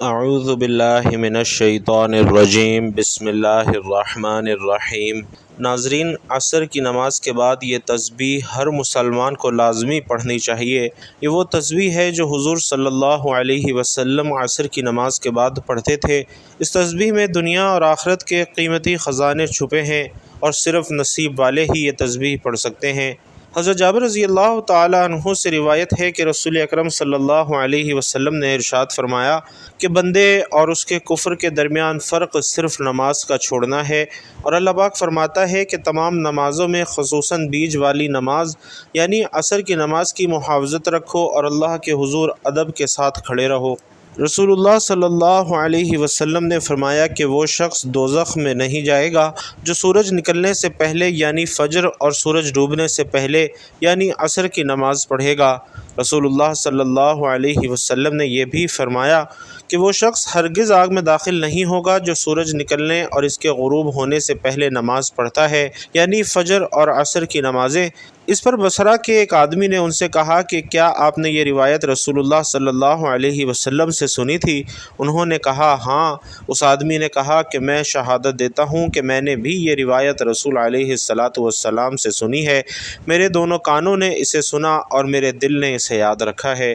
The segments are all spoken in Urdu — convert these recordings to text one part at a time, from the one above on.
اعوذ باللہ من الشیطان الرجیم، بسم اللہ الرحمن الرحیم۔ ناظرین، عصر کی نماز کے بعد یہ تسبیح ہر مسلمان کو لازمی پڑھنی چاہیے۔ یہ وہ تسبیح ہے جو حضور صلی اللہ علیہ وسلم عصر کی نماز کے بعد پڑھتے تھے۔ اس تسبیح میں دنیا اور آخرت کے قیمتی خزانے چھپے ہیں اور صرف نصیب والے ہی یہ تسبیح پڑھ سکتے ہیں۔ حضرت جابر رضی اللہ تعالی عنہ سے روایت ہے کہ رسول اکرم صلی اللہ علیہ وسلم نے ارشاد فرمایا کہ بندے اور اس کے کفر کے درمیان فرق صرف نماز کا چھوڑنا ہے، اور اللہ پاک فرماتا ہے کہ تمام نمازوں میں خصوصاً بیج والی نماز یعنی عصر کی نماز کی محافظت رکھو اور اللہ کے حضور ادب کے ساتھ کھڑے رہو۔ رسول اللہ صلی اللہ علیہ وسلم نے فرمایا کہ وہ شخص دوزخ میں نہیں جائے گا جو سورج نکلنے سے پہلے یعنی فجر اور سورج ڈوبنے سے پہلے یعنی عصر کی نماز پڑھے گا۔ رسول اللہ صلی اللہ علیہ وسلم نے یہ بھی فرمایا کہ وہ شخص ہرگز آگ میں داخل نہیں ہوگا جو سورج نکلنے اور اس کے غروب ہونے سے پہلے نماز پڑھتا ہے یعنی فجر اور عصر کی نمازیں۔ اس پر بصرہ کے ایک آدمی نے ان سے کہا کہ کیا آپ نے یہ روایت رسول اللہ صلی اللہ علیہ وسلم سے سنی تھی؟ انہوں نے کہا ہاں۔ اس آدمی نے کہا کہ میں شہادت دیتا ہوں کہ میں نے بھی یہ روایت رسول علیہ السلام سے سنی ہے۔ میرے دونوں کانوں نے اسے سنا اور میرے دل نے اسے یاد رکھا ہے۔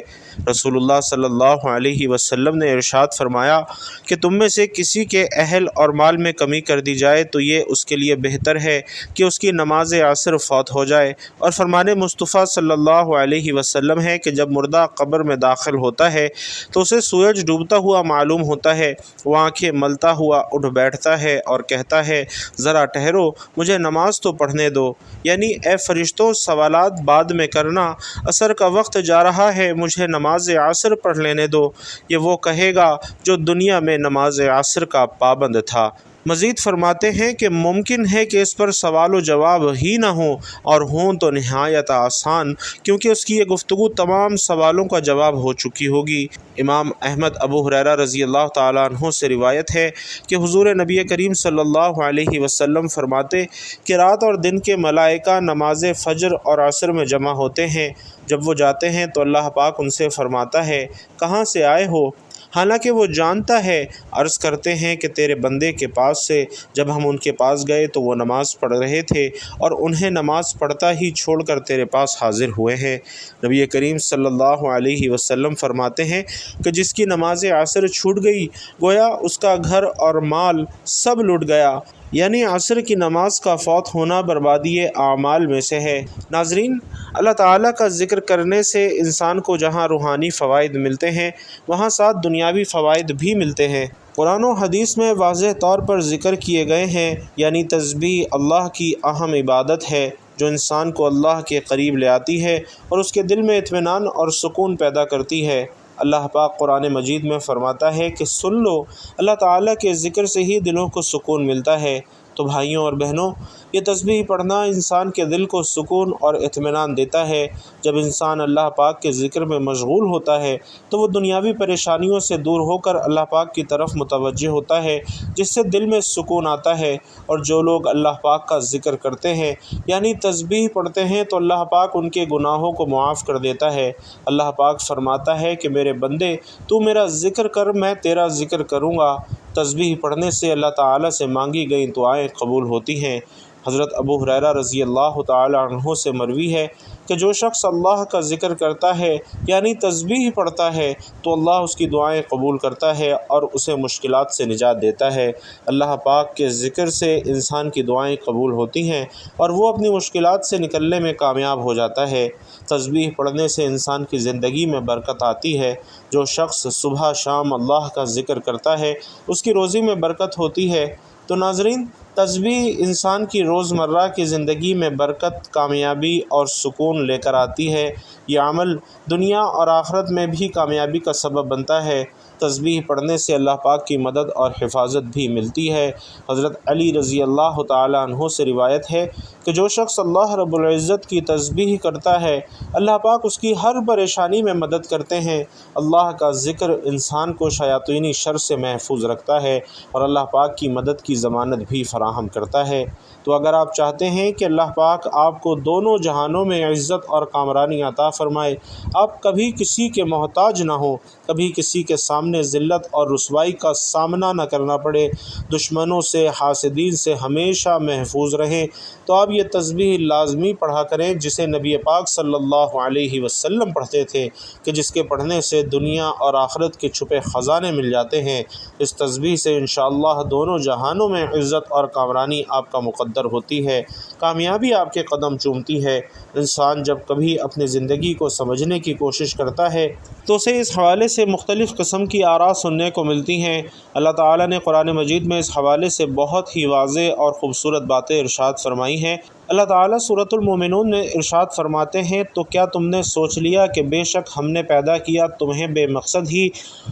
رسول اللہ صلی اللہ علیہ وسلم نے ارشاد فرمایا کہ تم میں سے کسی کے اہل اور مال میں کمی کر دی جائے تو یہ اس کے لیے بہتر ہے کہ اس کی نماز عصر فوت ہو جائے، اور فرمان مصطفیٰ صلی اللہ علیہ وسلم ہے کہ جب مردہ قبر میں داخل ہوتا ہے تو اسے سورج ڈوبتا ہوا معلوم ہوتا ہے، وہ آنکھیں ملتا ہوا اٹھ بیٹھتا ہے اور کہتا ہے ذرا ٹھہرو، مجھے نماز تو پڑھنے دو، یعنی اے فرشتوں سوالات بعد میں کرنا، عصر کا وقت جا رہا ہے، مجھے نماز عصر پڑھ لینے دو۔ یہ وہ کہے گا جو دنیا میں نماز عصر کا پابند تھا۔ مزید فرماتے ہیں کہ ممکن ہے کہ اس پر سوال و جواب ہی نہ ہوں، اور ہوں تو نہایت آسان، کیونکہ اس کی یہ گفتگو تمام سوالوں کا جواب ہو چکی ہوگی۔ امام احمد ابو ہریرہ رضی اللہ تعالیٰ عنہ سے روایت ہے کہ حضور نبی کریم صلی اللہ علیہ وسلم فرماتے کہ رات اور دن کے ملائکہ نماز فجر اور عصر میں جمع ہوتے ہیں۔ جب وہ جاتے ہیں تو اللہ پاک ان سے فرماتا ہے کہاں سے آئے ہو؟ حالانکہ وہ جانتا ہے۔ عرض کرتے ہیں کہ تیرے بندے کے پاس سے۔ جب ہم ان کے پاس گئے تو وہ نماز پڑھ رہے تھے اور انہیں نماز پڑھتا ہی چھوڑ کر تیرے پاس حاضر ہوئے ہیں۔ نبی کریم صلی اللہ علیہ وسلم فرماتے ہیں کہ جس کی نماز عصر چھوٹ گئی گویا اس کا گھر اور مال سب لٹ گیا، یعنی عصر کی نماز کا فوت ہونا بربادی اعمال میں سے ہے۔ ناظرین، اللہ تعالیٰ کا ذکر کرنے سے انسان کو جہاں روحانی فوائد ملتے ہیں وہاں ساتھ دنیاوی فوائد بھی ملتے ہیں۔ قرآن و حدیث میں واضح طور پر ذکر کیے گئے ہیں، یعنی تسبیح اللہ کی اہم عبادت ہے جو انسان کو اللہ کے قریب لے آتی ہے اور اس کے دل میں اطمینان اور سکون پیدا کرتی ہے۔ اللہ پاک قرآن مجید میں فرماتا ہے کہ سن لو، اللہ تعالیٰ کے ذکر سے ہی دلوں کو سکون ملتا ہے۔ تو بھائیوں اور بہنوں، یہ تسبیح پڑھنا انسان کے دل کو سکون اور اطمینان دیتا ہے۔ جب انسان اللہ پاک کے ذکر میں مشغول ہوتا ہے تو وہ دنیاوی پریشانیوں سے دور ہو کر اللہ پاک کی طرف متوجہ ہوتا ہے، جس سے دل میں سکون آتا ہے۔ اور جو لوگ اللہ پاک کا ذکر کرتے ہیں یعنی تسبیح پڑھتے ہیں تو اللہ پاک ان کے گناہوں کو معاف کر دیتا ہے۔ اللہ پاک فرماتا ہے کہ میرے بندے تو میرا ذکر کر، میں تیرا ذکر کروں گا۔ تسبیح پڑھنے سے اللہ تعالیٰ سے مانگی گئی دعائیں قبول ہوتی ہیں۔ حضرت ابو ہریرہ رضی اللہ تعالی عنہ سے مروی ہے کہ جو شخص اللہ کا ذکر کرتا ہے یعنی تسبیح پڑھتا ہے تو اللہ اس کی دعائیں قبول کرتا ہے اور اسے مشکلات سے نجات دیتا ہے۔ اللہ پاک کے ذکر سے انسان کی دعائیں قبول ہوتی ہیں اور وہ اپنی مشکلات سے نکلنے میں کامیاب ہو جاتا ہے۔ تسبیح پڑھنے سے انسان کی زندگی میں برکت آتی ہے۔ جو شخص صبح شام اللہ کا ذکر کرتا ہے اس کی روزی میں برکت ہوتی ہے۔ تو ناظرین، تسبیح انسان کی روزمرہ کی زندگی میں برکت، کامیابی اور سکون لے کر آتی ہے۔ یہ عمل دنیا اور آخرت میں بھی کامیابی کا سبب بنتا ہے۔ تسبیح پڑھنے سے اللہ پاک کی مدد اور حفاظت بھی ملتی ہے۔ حضرت علی رضی اللہ تعالی عنہ سے روایت ہے کہ جو شخص اللہ رب العزت کی تسبیح کرتا ہے اللہ پاک اس کی ہر پریشانی میں مدد کرتے ہیں۔ اللہ کا ذکر انسان کو شیاطینی شر سے محفوظ رکھتا ہے اور اللہ پاک کی مدد کی ضمانت بھی فراہم کرتا ہے۔ تو اگر آپ چاہتے ہیں کہ اللہ پاک آپ کو دونوں جہانوں میں عزت اور کامرانی عطا فرمائے، آپ کبھی کسی کے محتاج نہ ہوں، کبھی کسی کے سامنے انہیں ذلت اور رسوائی کا سامنا نہ کرنا پڑے، دشمنوں سے، حاسدین سے ہمیشہ محفوظ رہیں، تو آپ یہ تسبیح لازمی پڑھا کریں جسے نبی پاک صلی اللہ علیہ وسلم پڑھتے تھے کہ جس کے پڑھنے سے دنیا اور آخرت کے چھپے خزانے مل جاتے ہیں۔ اس تسبیح سے انشاءاللہ دونوں جہانوں میں عزت اور کامرانی آپ کا مقدر ہوتی ہے، کامیابی آپ کے قدم چومتی ہے۔ انسان جب کبھی اپنی زندگی کو سمجھنے کی کوشش کرتا ہے تو اسے اس حوالے سے مختلف قسم کی آراء سننے کو ملتی ہیں۔ اللہ تعالیٰ نے قرآن مجید میں اس حوالے سے بہت ہی واضح اور خوبصورت باتیں ارشاد فرمائی ہیں۔ اللہ تعالیٰ سورۃ المومنون میں ارشاد فرماتے ہیں، تو کیا تم نے سوچ لیا کہ بے شک ہم نے پیدا کیا تمہیں بے مقصد ہی،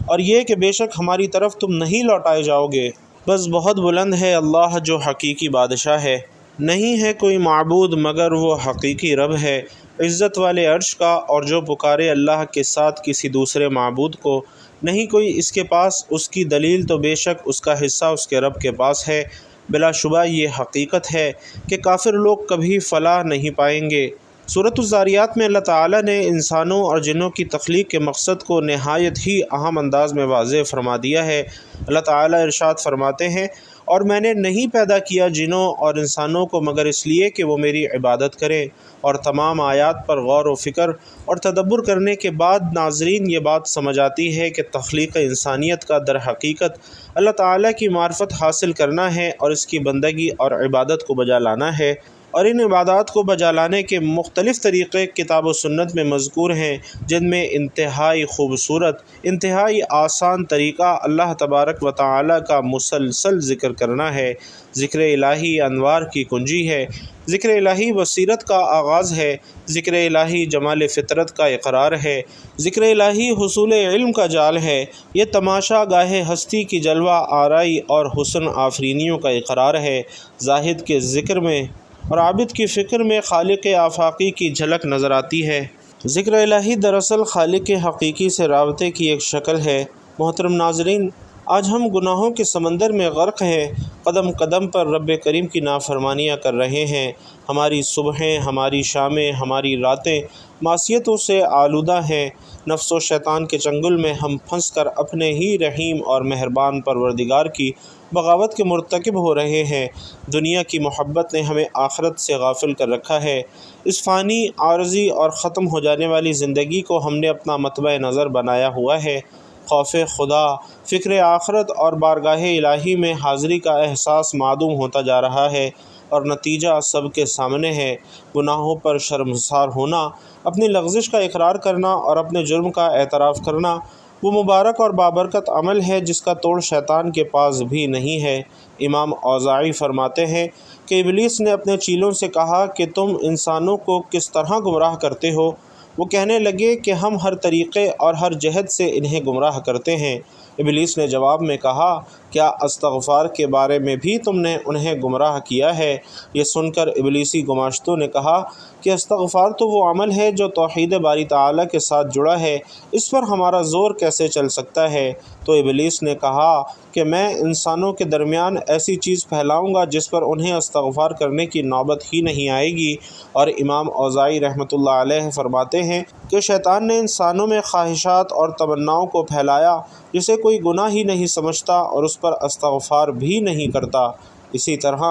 اور یہ کہ بے شک ہماری طرف تم نہیں لوٹائے جاؤ گے۔ بس بہت بلند ہے اللہ جو حقیقی بادشاہ ہے، نہیں ہے کوئی معبود مگر وہ حقیقی رب ہے، عزت والے عرش کا، اور جو پکارے اللہ کے ساتھ کسی دوسرے معبود کو، نہیں کوئی اس کے پاس اس کی دلیل، تو بے شک اس کا حصہ اس کے رب کے پاس ہے۔ بلا شبہ یہ حقیقت ہے کہ کافر لوگ کبھی فلاح نہیں پائیں گے۔ سورۃ الذاریات میں اللہ تعالیٰ نے انسانوں اور جنوں کی تخلیق کے مقصد کو نہایت ہی اہم انداز میں واضح فرما دیا ہے۔ اللہ تعالیٰ ارشاد فرماتے ہیں، اور میں نے نہیں پیدا کیا جنوں اور انسانوں کو مگر اس لیے کہ وہ میری عبادت کریں۔ اور تمام آیات پر غور و فکر اور تدبر کرنے کے بعد ناظرین یہ بات سمجھ آتی ہے کہ تخلیق انسانیت کا در حقیقت اللہ تعالیٰ کی معرفت حاصل کرنا ہے اور اس کی بندگی اور عبادت کو بجا لانا ہے، اور ان عبادات کو بجا لانے کے مختلف طریقے کتاب و سنت میں مذکور ہیں، جن میں انتہائی خوبصورت، انتہائی آسان طریقہ اللہ تبارک و تعالیٰ کا مسلسل ذکر کرنا ہے۔ ذکر الہی انوار کی کنجی ہے، ذکر الہی بصیرت کا آغاز ہے، ذکر الہی جمال فطرت کا اقرار ہے، ذکر الہی حصول علم کا جال ہے، یہ تماشا گاہ ہستی کی جلوہ آرائی اور حسن آفرینیوں کا اقرار ہے۔ زاہد کے ذکر میں اور عابد کی فکر میں خالق آفاقی کی جھلک نظر آتی ہے۔ ذکر الہی دراصل خالق حقیقی سے رابطے کی ایک شکل ہے۔ محترم ناظرین، آج ہم گناہوں کے سمندر میں غرق ہیں، قدم قدم پر رب کریم کی نافرمانیاں کر رہے ہیں، ہماری صبحیں، ہماری شامیں، ہماری راتیں معصیتوں سے آلودہ ہیں، نفس و شیطان کے چنگل میں ہم پھنس کر اپنے ہی رحیم اور مہربان پروردگار کی بغاوت کے مرتکب ہو رہے ہیں۔ دنیا کی محبت نے ہمیں آخرت سے غافل کر رکھا ہے۔ اس فانی، عارضی اور ختم ہو جانے والی زندگی کو ہم نے اپنا مطبع نظر بنایا ہوا ہے۔ خوف خدا، فکر آخرت اور بارگاہ الہی میں حاضری کا احساس معدوم ہوتا جا رہا ہے، اور نتیجہ سب کے سامنے ہے۔ گناہوں پر شرمسار ہونا، اپنی لغزش کا اقرار کرنا اور اپنے جرم کا اعتراف کرنا وہ مبارک اور بابرکت عمل ہے جس کا توڑ شیطان کے پاس بھی نہیں ہے۔ امام اوزاعی فرماتے ہیں کہ ابلیس نے اپنے چیلوں سے کہا کہ تم انسانوں کو کس طرح گمراہ کرتے ہو؟ وہ کہنے لگے کہ ہم ہر طریقے اور ہر جہت سے انہیں گمراہ کرتے ہیں۔ ابلیس نے جواب میں کہا، کیا استغفار کے بارے میں بھی تم نے انہیں گمراہ کیا ہے؟ یہ سن کر ابلیسی گماشتوں نے کہا کہ استغفار تو وہ عمل ہے جو توحید باری تعالیٰ کے ساتھ جڑا ہے، اس پر ہمارا زور کیسے چل سکتا ہے؟ تو ابلیس نے کہا کہ میں انسانوں کے درمیان ایسی چیز پھیلاؤں گا جس پر انہیں استغفار کرنے کی نوبت ہی نہیں آئے گی۔ اور امام اوزاعی رحمۃ اللہ علیہ فرماتے ہیں کہ شیطان نے انسانوں میں خواہشات اور تمناؤں کو پھیلایا جسے کوئی گناہ ہی نہیں سمجھتا اور اس پر استغفار بھی نہیں کرتا۔ اسی طرح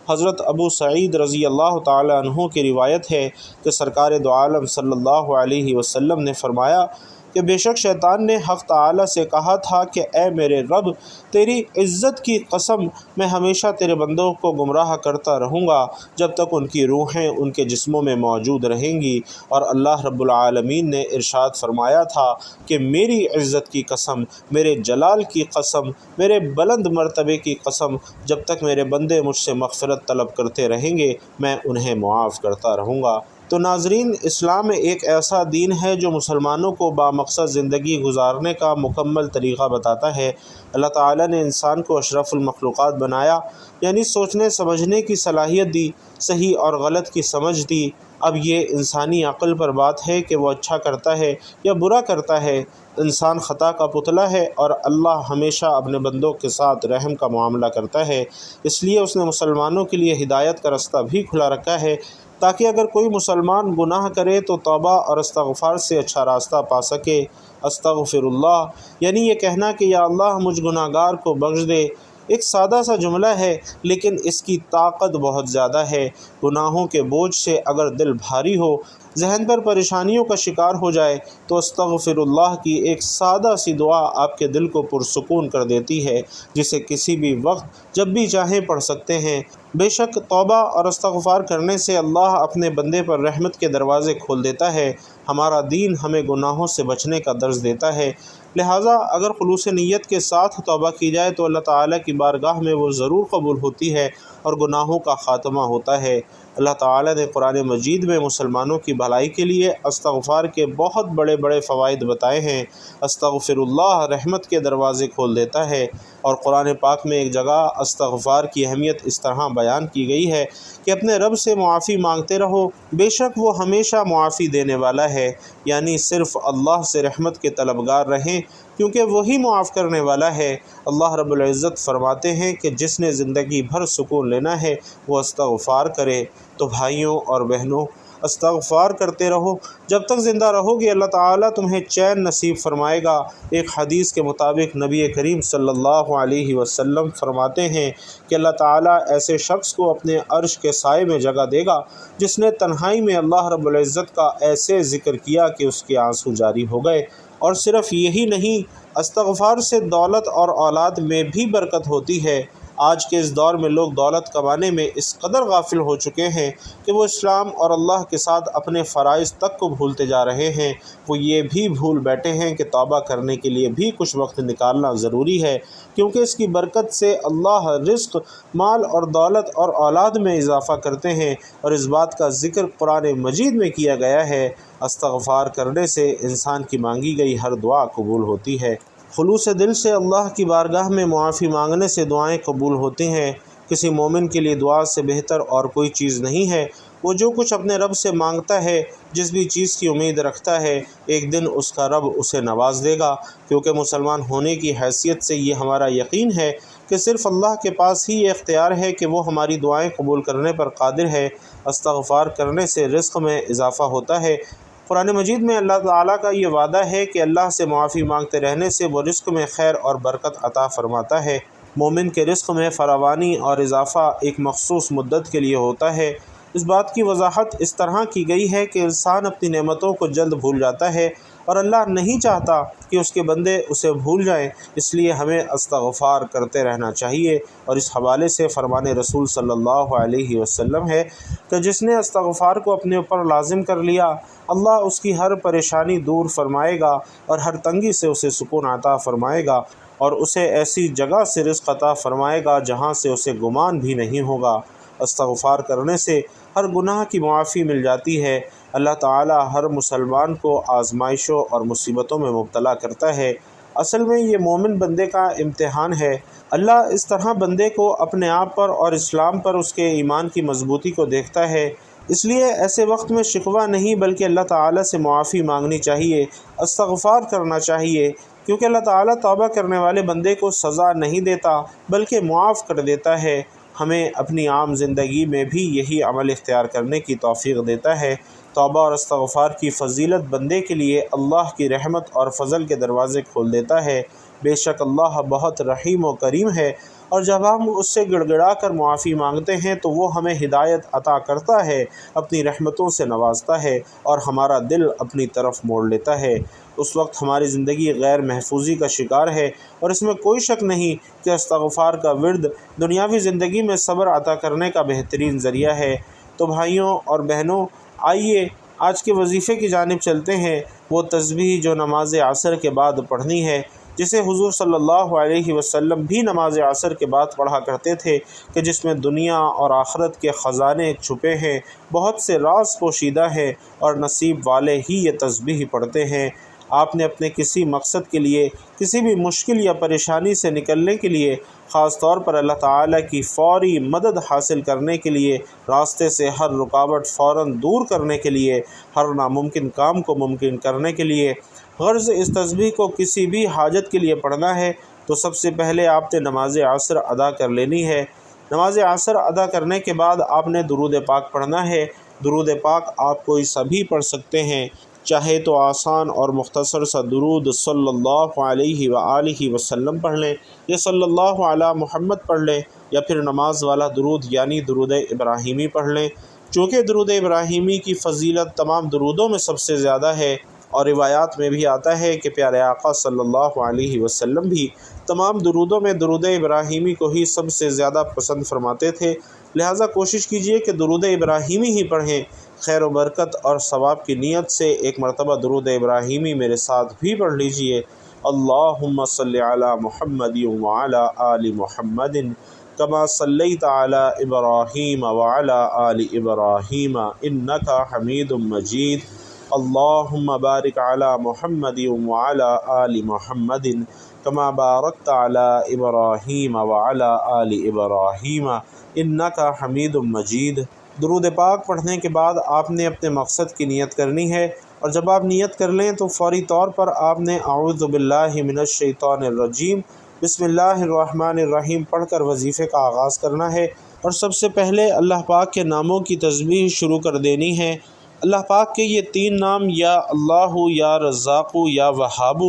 حضرت ابو سعید رضی اللہ تعالی عنہ کی روایت ہے کہ سرکار دو عالم صلی اللہ علیہ وسلم نے فرمایا کہ بے شک شیطان نے حق تعالیٰ سے کہا تھا کہ اے میرے رب، تیری عزت کی قسم، میں ہمیشہ تیرے بندوں کو گمراہ کرتا رہوں گا جب تک ان کی روحیں ان کے جسموں میں موجود رہیں گی۔ اور اللہ رب العالمین نے ارشاد فرمایا تھا کہ میری عزت کی قسم، میرے جلال کی قسم، میرے بلند مرتبے کی قسم، جب تک میرے بندے مجھ سے مغفرت طلب کرتے رہیں گے میں انہیں معاف کرتا رہوں گا۔ تو ناظرین، اسلام ایک ایسا دین ہے جو مسلمانوں کو بامقصد زندگی گزارنے کا مکمل طریقہ بتاتا ہے۔ اللہ تعالیٰ نے انسان کو اشرف المخلوقات بنایا، یعنی سوچنے سمجھنے کی صلاحیت دی، صحیح اور غلط کی سمجھ دی، اب یہ انسانی عقل پر بات ہے کہ وہ اچھا کرتا ہے یا برا کرتا ہے۔ انسان خطا کا پتلا ہے اور اللہ ہمیشہ اپنے بندوں کے ساتھ رحم کا معاملہ کرتا ہے، اس لیے اس نے مسلمانوں کے لیے ہدایت کا رستہ بھی کھلا رکھا ہے تاکہ اگر کوئی مسلمان گناہ کرے تو توبہ اور استغفار سے اچھا راستہ پا سکے۔ استغفر اللہ یعنی یہ کہنا کہ یا اللہ مجھ گناہ گار کو بخش دے، ایک سادہ سا جملہ ہے لیکن اس کی طاقت بہت زیادہ ہے۔ گناہوں کے بوجھ سے اگر دل بھاری ہو، ذہن پر پریشانیوں کا شکار ہو جائے تو استغفر اللہ کی ایک سادہ سی دعا آپ کے دل کو پرسکون کر دیتی ہے، جسے کسی بھی وقت جب بھی چاہیں پڑھ سکتے ہیں۔ بے شک توبہ اور استغفار کرنے سے اللہ اپنے بندے پر رحمت کے دروازے کھول دیتا ہے۔ ہمارا دین ہمیں گناہوں سے بچنے کا درس دیتا ہے، لہٰذا اگر خلوص نیت کے ساتھ توبہ کی جائے تو اللہ تعالیٰ کی بارگاہ میں وہ ضرور قبول ہوتی ہے اور گناہوں کا خاتمہ ہوتا ہے۔ اللہ تعالیٰ نے قرآن مجید میں مسلمانوں کی بھلائی کے لیے استغفار کے بہت بڑے بڑے فوائد بتائے ہیں۔ استغفر اللہ رحمت کے دروازے کھول دیتا ہے، اور قرآن پاک میں ایک جگہ استغفار کی اہمیت اس طرح بیان کی گئی ہے کہ اپنے رب سے معافی مانگتے رہو، بے شک وہ ہمیشہ معافی دینے والا ہے، یعنی صرف اللہ سے رحمت کے طلبگار رہیں کیونکہ وہی معاف کرنے والا ہے۔ اللہ رب العزت فرماتے ہیں کہ جس نے زندگی بھر سکون لینا ہے وہ استغفار کرے۔ تو بھائیوں اور بہنوں، استغفار کرتے رہو، جب تک زندہ رہو گے اللہ تعالیٰ تمہیں چین نصیب فرمائے گا۔ ایک حدیث کے مطابق نبی کریم صلی اللہ علیہ وسلم فرماتے ہیں کہ اللہ تعالیٰ ایسے شخص کو اپنے عرش کے سائے میں جگہ دے گا جس نے تنہائی میں اللہ رب العزت کا ایسے ذکر کیا کہ اس کے آنسو جاری ہو گئے۔ اور صرف یہی نہیں، استغفار سے دولت اور اولاد میں بھی برکت ہوتی ہے۔ آج کے اس دور میں لوگ دولت کمانے میں اس قدر غافل ہو چکے ہیں کہ وہ اسلام اور اللہ کے ساتھ اپنے فرائض تک کو بھولتے جا رہے ہیں۔ وہ یہ بھی بھول بیٹھے ہیں کہ توبہ کرنے کے لیے بھی کچھ وقت نکالنا ضروری ہے، کیونکہ اس کی برکت سے اللہ رزق، مال اور دولت اور اولاد میں اضافہ کرتے ہیں، اور اس بات کا ذکر قرآن مجید میں کیا گیا ہے۔ استغفار کرنے سے انسان کی مانگی گئی ہر دعا قبول ہوتی ہے۔ خلوص دل سے اللہ کی بارگاہ میں معافی مانگنے سے دعائیں قبول ہوتی ہیں۔ کسی مومن کے لیے دعا سے بہتر اور کوئی چیز نہیں ہے۔ وہ جو کچھ اپنے رب سے مانگتا ہے، جس بھی چیز کی امید رکھتا ہے، ایک دن اس کا رب اسے نواز دے گا، کیونکہ مسلمان ہونے کی حیثیت سے یہ ہمارا یقین ہے کہ صرف اللہ کے پاس ہی یہ اختیار ہے کہ وہ ہماری دعائیں قبول کرنے پر قادر ہے۔ استغفار کرنے سے رزق میں اضافہ ہوتا ہے۔ قرآن مجید میں اللہ تعالیٰ کا یہ وعدہ ہے کہ اللہ سے معافی مانگتے رہنے سے وہ رزق میں خیر اور برکت عطا فرماتا ہے۔ مومن کے رزق میں فراوانی اور اضافہ ایک مخصوص مدت کے لیے ہوتا ہے۔ اس بات کی وضاحت اس طرح کی گئی ہے کہ انسان اپنی نعمتوں کو جلد بھول جاتا ہے، اور اللہ نہیں چاہتا کہ اس کے بندے اسے بھول جائیں، اس لیے ہمیں استغفار کرتے رہنا چاہیے۔ اور اس حوالے سے فرمان رسول صلی اللہ علیہ وسلم ہے کہ جس نے استغفار کو اپنے اوپر لازم کر لیا، اللہ اس کی ہر پریشانی دور فرمائے گا اور ہر تنگی سے اسے سکون عطا فرمائے گا، اور اسے ایسی جگہ سے رزق عطا فرمائے گا جہاں سے اسے گمان بھی نہیں ہوگا۔ استغفار کرنے سے ہر گناہ کی معافی مل جاتی ہے۔ اللہ تعالیٰ ہر مسلمان کو آزمائشوں اور مصیبتوں میں مبتلا کرتا ہے۔ اصل میں یہ مومن بندے کا امتحان ہے۔ اللہ اس طرح بندے کو اپنے آپ پر اور اسلام پر اس کے ایمان کی مضبوطی کو دیکھتا ہے، اس لیے ایسے وقت میں شکوہ نہیں بلکہ اللہ تعالیٰ سے معافی مانگنی چاہیے، استغفار کرنا چاہیے، کیونکہ اللہ تعالیٰ توبہ کرنے والے بندے کو سزا نہیں دیتا بلکہ معاف کر دیتا ہے۔ ہمیں اپنی عام زندگی میں بھی یہی عمل اختیار کرنے کی توفیق دیتا ہے۔ توبہ اور استغفار کی فضیلت بندے کے لیے اللہ کی رحمت اور فضل کے دروازے کھول دیتا ہے۔ بے شک اللہ بہت رحیم و کریم ہے، اور جب ہم اس سے گڑ گڑا کر معافی مانگتے ہیں تو وہ ہمیں ہدایت عطا کرتا ہے، اپنی رحمتوں سے نوازتا ہے اور ہمارا دل اپنی طرف موڑ لیتا ہے۔ اس وقت ہماری زندگی غیر محفوظی کا شکار ہے، اور اس میں کوئی شک نہیں کہ استغفار کا ورد دنیاوی زندگی میں صبر عطا کرنے کا بہترین ذریعہ ہے۔ تو بھائیوں اور بہنوں، آئیے آج کے وظیفے کی جانب چلتے ہیں، وہ تسبیح جو نماز عصر کے بعد پڑھنی ہے، جسے حضور صلی اللہ علیہ وسلم بھی نماز عصر کے بعد پڑھا کرتے تھے، کہ جس میں دنیا اور آخرت کے خزانے چھپے ہیں، بہت سے راز پوشیدہ ہیں، اور نصیب والے ہی یہ تسبیح پڑھتے ہیں۔ آپ نے اپنے کسی مقصد کے لیے، کسی بھی مشکل یا پریشانی سے نکلنے کے لیے، خاص طور پر اللہ تعالیٰ کی فوری مدد حاصل کرنے کے لیے، راستے سے ہر رکاوٹ فوراً دور کرنے کے لیے، ہر ناممکن کام کو ممکن کرنے کے لیے، غرض اس تسبیح کو کسی بھی حاجت کے لیے پڑھنا ہے تو سب سے پہلے آپ نے نماز عصر ادا کر لینی ہے۔ نماز عصر ادا کرنے کے بعد آپ نے درود پاک پڑھنا ہے۔ درود پاک آپ کوئی سبھی پڑھ سکتے ہیں، چاہے تو آسان اور مختصر سا درود صلی اللہ علیہ وآلہ وسلم پڑھ لیں، یا صلی اللہ علی محمد پڑھ لیں، یا پھر نماز والا درود یعنی درود ابراہیمی پڑھ لیں۔ چونکہ درود ابراہیمی کی فضیلت تمام درودوں میں سب سے زیادہ ہے، اور روایات میں بھی آتا ہے کہ پیارے آقا صلی اللہ علیہ وسلم بھی تمام درودوں میں درود ابراہیمی کو ہی سب سے زیادہ پسند فرماتے تھے، لہٰذا کوشش کیجئے کہ درود ابراہیمی ہی پڑھیں۔ خیر و برکت اور ثواب کی نیت سے ایک مرتبہ درود ابراہیمی میرے ساتھ بھی پڑھ لیجئے۔ اللہم صلی علی محمد وعلی آل محمد کما صلیت علی ابراہیم وعلی آل ابراہیم انک حمید مجید۔ اللہم بارک علی محمد وعلی آل محمد کما بارکت علی ابراہیم وعلی آل ابراہیم انک حمید مجید۔ درود پاک پڑھنے کے بعد آپ نے اپنے مقصد کی نیت کرنی ہے، اور جب آپ نیت کر لیں تو فوری طور پر آپ نے اعوذ باللہ من الشیطان الرجیم بسم اللہ الرحمن الرحیم پڑھ کر وظیفے کا آغاز کرنا ہے، اور سب سے پہلے اللہ پاک کے ناموں کی تسبیح شروع کر دینی ہے۔ اللہ پاک کے یہ 3 نام یا اللہ، یا رزاق، یا وہاب،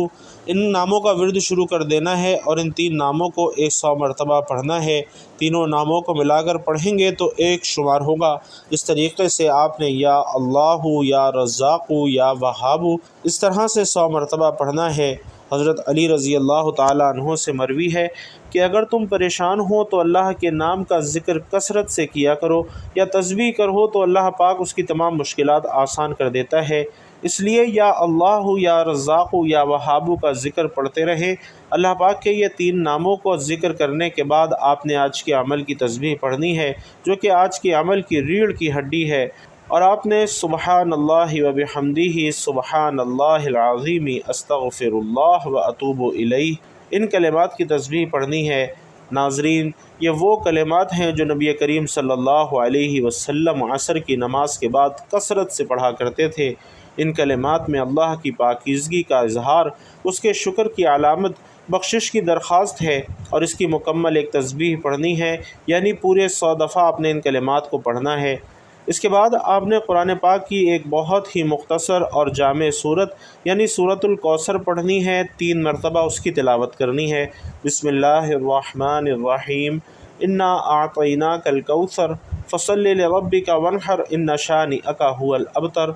ان ناموں کا ورد شروع کر دینا ہے، اور ان 3 ناموں کو 100 مرتبہ پڑھنا ہے۔ تینوں ناموں کو ملا کر پڑھیں گے تو 1 شمار ہوگا۔ اس طریقے سے آپ نے یا اللہ، یا رزاق، یا وہاب اس طرح سے 100 مرتبہ پڑھنا ہے۔ حضرت علی رضی اللہ تعالیٰ عنہ سے مروی ہے کہ اگر تم پریشان ہو تو اللہ کے نام کا ذکر کثرت سے کیا کرو، یا تسبیح کرو تو اللہ پاک اس کی تمام مشکلات آسان کر دیتا ہے۔ اس لیے یا اللہ، یا رزاق، یا وہاب کا ذکر پڑھتے رہیں۔ اللہ پاک کے یہ 3 ناموں کو ذکر کرنے کے بعد آپ نے آج کے عمل کی تسبیح پڑھنی ہے، جو کہ آج کے عمل کی ریڑھ کی ہڈی ہے، اور آپ نے سبحان اللہ و بحمدہ سبحان اللہ العظیم استغفر اللہ و اتوب الیہ ان کلمات کی تسبیح پڑھنی ہے۔ ناظرین، یہ وہ کلمات ہیں جو نبی کریم صلی اللہ علیہ وسلم عصر کی نماز کے بعد کثرت سے پڑھا کرتے تھے۔ ان کلمات میں اللہ کی پاکیزگی کا اظہار، اس کے شکر کی علامت، بخشش کی درخواست ہے، اور اس کی مکمل ایک تسبیح پڑھنی ہے، یعنی پورے 100 دفعہ آپ نے ان کلمات کو پڑھنا ہے۔ اس کے بعد آپ نے قرآن پاک کی ایک بہت ہی مختصر اور جامع صورت یعنی سورۃ الکوثر پڑھنی ہے، 3 مرتبہ اس کی تلاوت کرنی ہے۔ بسم اللہ الرحمن الرحیم انا اعطیناک الکوثر فصل لربک وانحر ان شانئک ھو الابتر۔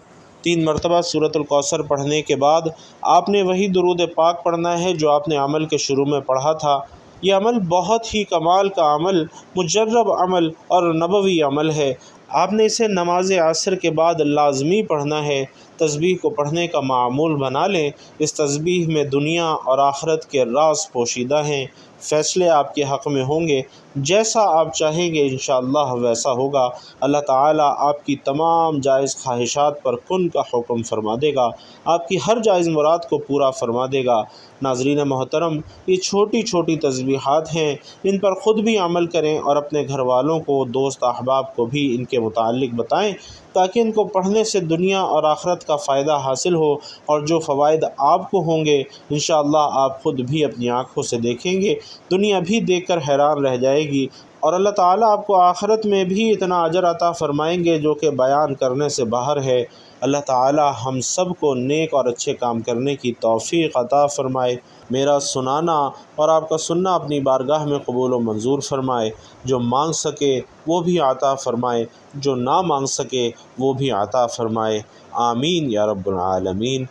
3 مرتبہ سورۃ الکوثر پڑھنے کے بعد آپ نے وہی درود پاک پڑھنا ہے جو آپ نے عمل کے شروع میں پڑھا تھا۔ یہ عمل بہت ہی کمال کا عمل، مجرب عمل اور نبوی عمل ہے۔ آپ نے اسے نماز عصر کے بعد لازمی پڑھنا ہے۔ تسبیح کو پڑھنے کا معمول بنا لیں۔ اس تسبیح میں دنیا اور آخرت کے راز پوشیدہ ہیں۔ فیصلے آپ کے حق میں ہوں گے، جیسا آپ چاہیں گے انشاءاللہ ویسا ہوگا۔ اللہ تعالیٰ آپ کی تمام جائز خواہشات پر کن کا حکم فرما دے گا، آپ کی ہر جائز مراد کو پورا فرما دے گا۔ ناظرین محترم، یہ چھوٹی چھوٹی تسبیحات ہیں، ان پر خود بھی عمل کریں اور اپنے گھر والوں کو، دوست احباب کو بھی ان کے متعلق بتائیں، تاکہ ان کو پڑھنے سے دنیا اور آخرت کا فائدہ حاصل ہو، اور جو فوائد آپ کو ہوں گے انشاءاللہ آپ خود بھی اپنی آنکھوں سے دیکھیں گے، دنیا بھی دیکھ کر حیران رہ جائے گی، اور اللہ تعالیٰ آپ کو آخرت میں بھی اتنا اجر عطا فرمائیں گے جو کہ بیان کرنے سے باہر ہے۔ اللہ تعالیٰ ہم سب کو نیک اور اچھے کام کرنے کی توفیق عطا فرمائے۔ میرا سنانا اور آپ کا سننا اپنی بارگاہ میں قبول و منظور فرمائے۔ جو مانگ سکے وہ بھی عطا فرمائے، جو نہ مانگ سکے وہ بھی عطا فرمائے، آمین یا رب العالمین۔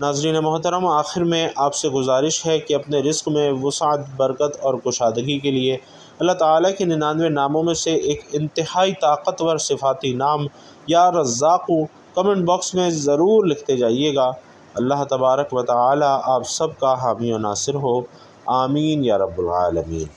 ناظرین محترم، آخر میں آپ سے گزارش ہے کہ اپنے رزق میں وسعت، برکت اور کشادگی کے لیے اللہ تعالیٰ کے 99 ناموں میں سے ایک انتہائی طاقتور صفاتی نام یا رزاق کمنٹ باکس میں ضرور لکھتے جائیے گا۔ اللہ تبارک و تعالیٰ آپ سب کا حامی و ناصر ہو، آمین یا رب العالمین۔